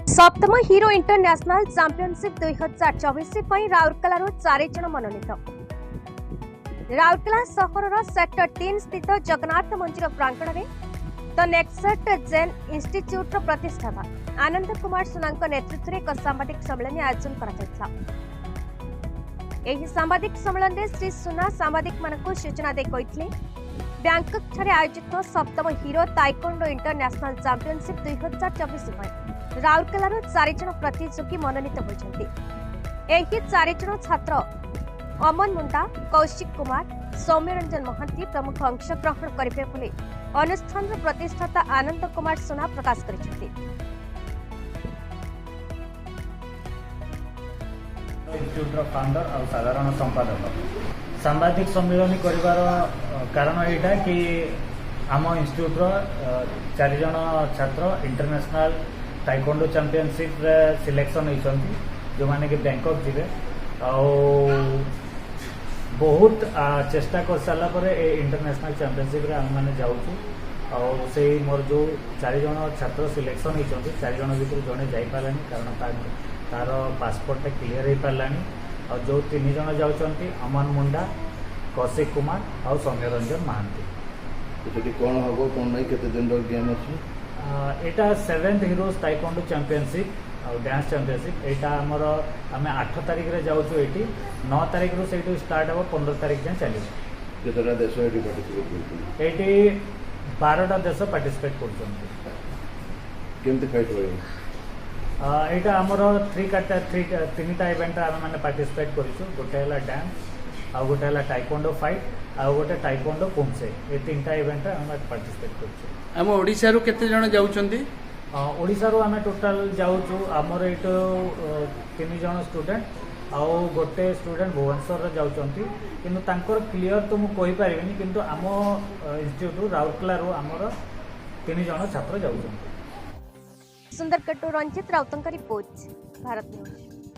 सप्तम hero international championship 2024 Rourkela 4 जन मनोनीत। राउरकेला सहर सेक्टर 3 स्थित जगन्नाथ मंदिर प्रांगण में the next gen institute प्रतिष्ठाता Anand Kumar सुना नेतृत्व में एक सांबादिक सम्मेलन आयोजन करा। सांबादिक सम्मेलन में श्री सुना सांबादिक मानक सूचना दे कहिथिले बैंकॉक ठारे आयोजित सप्तम hero taekwondo international championship 2024 Rourkela 4 जन प्रतियोगी मनोनीत होती। 4 जन छात्र अमन मुंडा, कौशिक कुमार, सौम्यरंजन महांती प्रमुख अंशग्रहण करेंगे बोली अनुष्ठान प्रतिष्ठाता आनंद कुमार सुना प्रकाश करिसेंती। इंस्टीट्यूट फाउंडर और साधारण संपादक सांबादिक सम्मेलन करिवार कारण एटा कि आम इंस्टीट्यूट 4 जन छात्र इंटरनेशनल ताइक्वांडो चैंपियनशिप सिलेक्शन होती जो माने कि बैंकॉक जीवे बहुत चेष्टा कर सारा पर इंटरनेशनल चैंपियनशिप आम मैंने जाऊँ से मोर जो 4 जन छात्र सिलेक्शन होती 4 जन भर जड़े जापारा कारण तार पासपोर्ट क्लीयर हो पारानी और जो 3 जन जाऊँच अमन मुंडा, कौशिक कुमार और सौम्यरंजन महांती। कौन हम कौन नहीं केते दिन गेम अच्छी एटा 7th हीरोज ताइक्वांडो चैंपियनशिप और डांस चैंपियनशिप एटा आमर आम 8 तारिख रे जाऊँ ये 9 तारिख रू से स्टार्ट हम 15 तारिख जाए चलो। केतटा देश ये पार्टिसिपेट ये 12टा देश पार्टिसिपेट केमती फाइट हो यहाँ आमर 3टा इवेंट आम मैंने पार्टिसिपेट करूँ। गोटे है डांस आउ गोटे है टाइक्वांडो फाइट आउ गोटे टाइक्वांडो पुमसे ये 3टा इवेंट आम पार्टिसिपेट करूँ। आम ओडिशा रू केते जण जाउछंती? ओडिशा रू आम टोटाल जाऊँ आमर ये 3 जन स्टूडेंट आउ गोटे स्टूडेंट भुवनेश्वर जाउछंती किंतु तांकर क्लियर तो मुझे कहि परिबिनी किंतु आम इंस्टीट्यूट राउरकेला रू आमर 3 जन छात्र जाउछंती। सुंदरगढ़ रंजित राउतंका रिपोर्ट भारत न्यूज।